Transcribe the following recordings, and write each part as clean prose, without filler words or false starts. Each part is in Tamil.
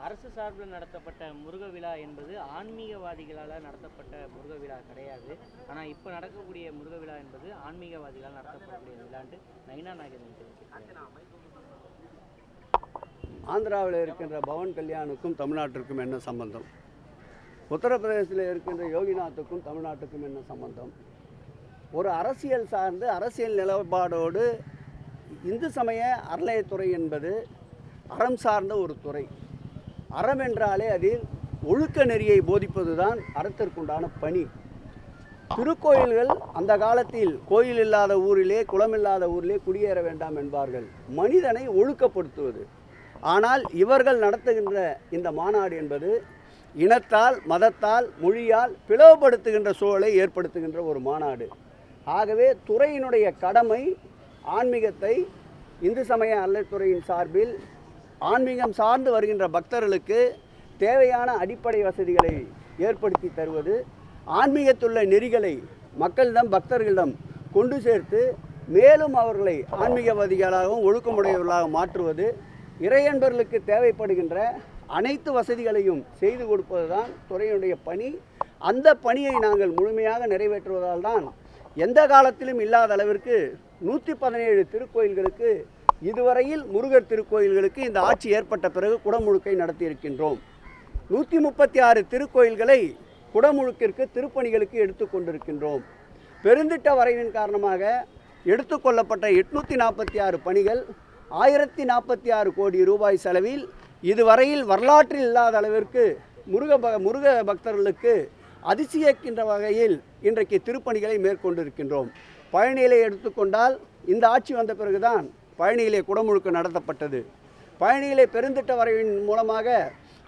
அரசு சார்பில் நடத்தப்பட்ட முருக விழா என்பது ஆன்மீகவாதிகளால் நடத்தப்பட்ட முருக விழா கிடையாது. ஆனால் இப்போ நடக்கக்கூடிய முருக விழா என்பது ஆன்மீகவாதிகளால் நடத்தப்படக்கூடிய விழாண்டு நயினா நாகேந்திரன் தெரிவிச்சிருக்காங்க. ஆந்திராவில் இருக்கின்ற பவன் கல்யாணுக்கும் தமிழ்நாட்டிற்கும் என்ன சம்பந்தம்? உத்தரப்பிரதேசத்தில் இருக்கின்ற யோகிநாத்துக்கும் தமிழ்நாட்டுக்கும் என்ன சம்பந்தம்? ஒரு அரசியல் சார்ந்து அரசியல் நிலப்பாடோடு இந்து சமய அறநிலையத்துறை என்பது அறம் சார்ந்த ஒரு துறை. அறம் என்றாலே அதில் ஒழுக்க நெறியை போதிப்பதுதான் அறத்திற்குண்டான பணி. திருக்கோயில்கள் அந்த காலத்தில் கோயில் இல்லாத ஊரிலே குளமில்லாத ஊரிலே குடியேற வேண்டாம் என்பார்கள், மனிதனை ஒழுக்கப்படுத்துவது. ஆனால் இவர்கள் நடத்துகின்ற இந்த மாநாடு என்பது இனத்தால் மதத்தால் மொழியால் பிளவுபடுத்துகின்ற சூழலை ஏற்படுத்துகின்ற ஒரு மாநாடு. ஆகவே துறையினுடைய கடமை ஆன்மீகத்தை இந்து சமய அறநிலையத்துறையின் சார்பில் ஆன்மீகம் சார்ந்து வருகின்ற பக்தர்களுக்கு தேவையான அடிப்படை வசதிகளை ஏற்படுத்தி தருவது, ஆன்மீகத்துள்ள நெறிகளை மக்களிடம் பக்தர்களிடம் கொண்டு சேர்த்து மேலும் அவர்களை ஆன்மீகவாதிகளாகவும் ஒழுக்கமுடையவர்களாக மாற்றுவது, இறையன்பர்களுக்கு தேவைப்படுகின்ற அனைத்து வசதிகளையும் செய்து கொடுப்பதுதான் துறையினுடைய பணி. அந்த பணியை நாங்கள் முழுமையாக நிறைவேற்றுவதால் தான் எந்த காலத்திலும் இல்லாத அளவிற்கு 117 திருக்கோயில்களுக்கு இதுவரையில் முருகர் திருக்கோயில்களுக்கு இந்த ஆட்சி ஏற்பட்ட பிறகு குடமுழுக்கை நடத்தியிருக்கின்றோம். 136 திருக்கோயில்களை குடமுழுக்கிற்கு திருப்பணிகளுக்கு எடுத்துக்கொண்டிருக்கின்றோம். பெருந்திட்ட வரைவின் காரணமாக எடுத்துக்கொள்ளப்பட்ட 846 பணிகள் 1046 கோடி ரூபாய் செலவில் இதுவரையில் வரலாற்றில் இல்லாத அளவிற்கு முருக பக்தர்களுக்கு அதிசயிக்கின்ற வகையில் இன்றைக்கு திருப்பணிகளை மேற்கொண்டிருக்கின்றோம். பழனியிலே எடுத்துக்கொண்டால் இந்த ஆட்சி வந்த பிறகுதான் பழனியிலே குடமுழுக்கு நடத்தப்பட்டது. பழனியிலே பெருந்திட்ட வரைவின் மூலமாக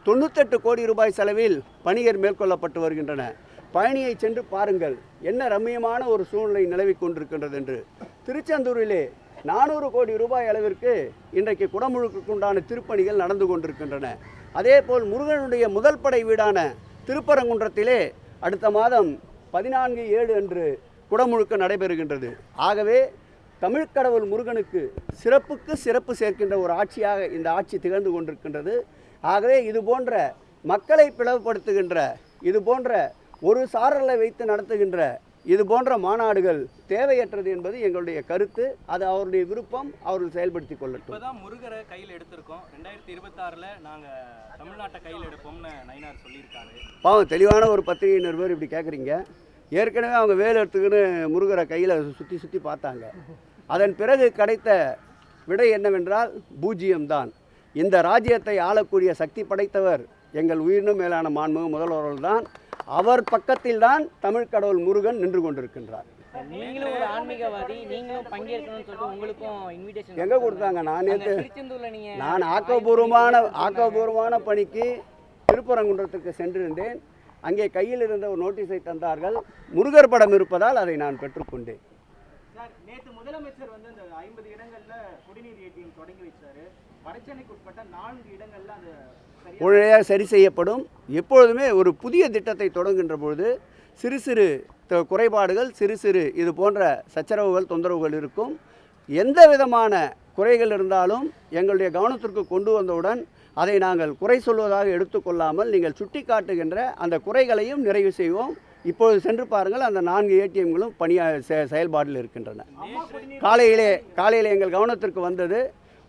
98 கோடி ரூபாய் செலவில் பணிகள் மேற்கொள்ளப்பட்டு வருகின்றன. பழனியை சென்று பாருங்கள், என்ன ரம்மியமான ஒரு சூழ்நிலை நிலவி கொண்டிருக்கின்றது என்று. திருச்செந்தூரிலே 400 கோடி ரூபாய் அளவிற்கு இன்றைக்கு குடமுழுக்குக்குண்டான திருப்பணிகள் நடந்து கொண்டிருக்கின்றன. அதேபோல் முருகனுடைய முதல் படை வீடான திருப்பரங்குன்றத்திலே அடுத்த மாதம் 14/7 அன்று குடமுழுக்கு நடைபெறுகின்றது. ஆகவே தமிழ்க்கடவுள் முருகனுக்கு சிறப்புக்கு சிறப்பு சேர்க்கின்ற ஒரு ஆட்சியாக இந்த ஆட்சி திகழ்ந்து கொண்டிருக்கின்றது. ஆகவே இது போன்ற மக்களை பிளவுபடுத்துகின்ற, இது போன்ற ஒரு சாரலை வைத்து நடத்துகின்ற இது போன்ற மாநாடுகள் தேவையற்றது என்பது எங்களுடைய கருத்து. அது அவருடைய விருப்பம், அவர்கள் செயல்படுத்தி கொள்ளட்டும். இப்போதான் முருகரை கையில் எடுத்திருக்கோம், 2026 நாங்கள் தமிழ்நாட்டை கையில் எடுப்போம்னு நயினார் சொல்லியிருக்காரு. பாவம், தெளிவான ஒரு பத்திரிகை நிருபர் இப்படி கேட்குறீங்க. ஏற்கனவே அவங்க வேலை எடுத்துக்கின்னு முருகரை கையில் சுற்றி சுற்றி பார்த்தாங்க. அதன் பிறகு கிடைத்த விடை என்னவென்றால் பூஜ்ஜியம்தான். இந்த ராஜ்யத்தை ஆளக்கூடிய சக்தி படைத்தவர் எங்கள் உயிரினும் மேலான மாண்புமிகு முதல்வர்கள் தான். அவர் பக்கத்தில் தான் தமிழ் கடவுள் முருகன் நின்று கொண்டிருக்கின்றார். நீங்களும் ஒரு ஆன்மீகவாதி, நீங்களும் பங்கேற்கணும்னு சொல்லிட்டு உங்களுக்கும் இன்விடேஷன் எங்கே கொடுத்தாங்க? நான் ஆக்கப்பூர்வமான பணிக்கு திருப்பரங்குன்றத்துக்கு சென்றிருந்தேன். அங்கே கையில் இருந்த ஒரு நோட்டீஸை தந்தார்கள். முருகர் படம் இருப்பதால் அதை நான் பெற்றுக்கொண்டேன். நேற்று முதலமைச்சர் வந்து அந்த 50 இடங்கள்ல குடிநீர் ஏடிஎம் தொடங்கி வச்சாரு. வடசென்னைக்கு உட்பட்ட 4 இடங்கள்ல அந்த உடனடியாக சரி செய்யப்படும். எப்பொழுதுமே ஒரு புதிய திட்டத்தை தொடங்குகின்ற பொழுது சிறு சிறு குறைபாடுகள், சிறு சிறு இது போன்ற சச்சரவுகள், தொந்தரவுகள் இருக்கும். எந்த விதமான குறைகள் இருந்தாலும் எங்களுடைய கவனத்திற்கு கொண்டு வந்தவுடன் அதை நாங்கள் குறை சொல்வதாக எடுத்துக்கொள்ளாமல் நீங்கள் சுட்டி காட்டுகின்ற அந்த குறைகளையும் நிறைவு செய்வோம். இப்பொழுது சென்று பாருங்கள், அந்த 4 ஏடிஎம்களும் செயல்பாட்டில் இருக்கின்றன. காலையிலே எங்கள் கவனத்திற்கு வந்தது.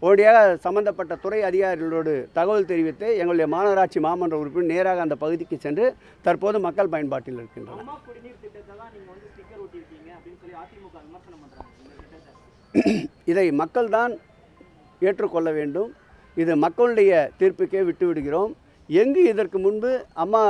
உடனடியாக சம்பந்தப்பட்ட துறை அதிகாரிகளோடு தகவல் தெரிவித்து எங்களுடைய மாநகராட்சி மாமன்ற உறுப்பினர் நேராக அந்த பகுதிக்கு சென்று தற்போது மக்கள் பயன்பாட்டில் இருக்கின்றன. இதை மக்கள் தான் ஏற்றுக்கொள்ள வேண்டும். இது மக்களுடைய தீர்ப்புக்கே விட்டுவிடுகிறோம். எங்கு இதற்கு முன்பு அம்மா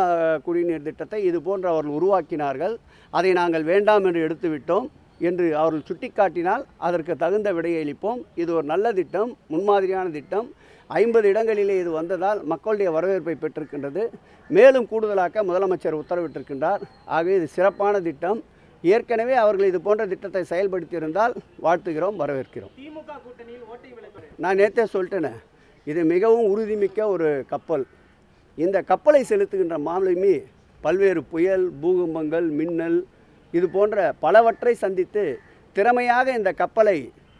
குடிநீர் திட்டத்தை இது போன்று அவர்கள் உருவாக்கினார்கள், அதை நாங்கள் வேண்டாம் என்று எடுத்துவிட்டோம் என்று அவர்கள் சுட்டிக்காட்டினால் அதற்கு தகுந்த விடையை அளிப்போம். இது ஒரு நல்ல திட்டம், முன்மாதிரியான திட்டம். 50 இடங்களிலே இது வந்ததால் மக்களுடைய வரவேற்பை பெற்றிருக்கின்றது. மேலும் கூடுதலாக்க முதலமைச்சர் உத்தரவிட்டிருக்கின்றார். ஆகவே இது சிறப்பான திட்டம். ஏற்கனவே அவர்கள் இது போன்ற திட்டத்தை செயல்படுத்தியிருந்தால் வாழ்த்துகிறோம், வரவேற்கிறோம். நான் நேற்றே சொல்லிட்டேனே, இது மிகவும் உறுதிமிக்க ஒரு கப்பல். இந்த கப்பலை செலுத்துகின்ற மாலுமி பல்வேறு புயல், பூகம்பங்கள், மின்னல் இது போன்ற பலவற்றை சந்தித்து திறமையாக இந்த கப்பலை,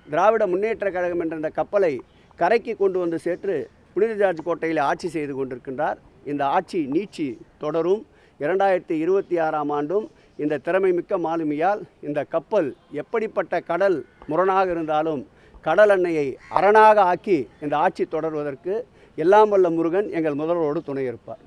திராவிட முன்னேற்ற கழகம் என்ற இந்த கப்பலை கரைக்கு கொண்டு வந்து சேர்த்து புனித ஜார்ஜ் கோட்டையில் ஆட்சி செய்து கொண்டிருக்கின்றார். இந்த ஆட்சி நீட்சி தொடரும். 2026ஆம் ஆண்டும் இந்த திறமைமிக்க மாலுமியால் இந்த கப்பல் எப்படிப்பட்ட கடல் முரணாக இருந்தாலும் கடல் எண்ணெயை அரணாக ஆக்கி இந்த ஆட்சி தொடர்வதற்கு எல்லாம் வல்ல முருகன் எங்கள் முதல்வரோடு துணை இருப்பார்.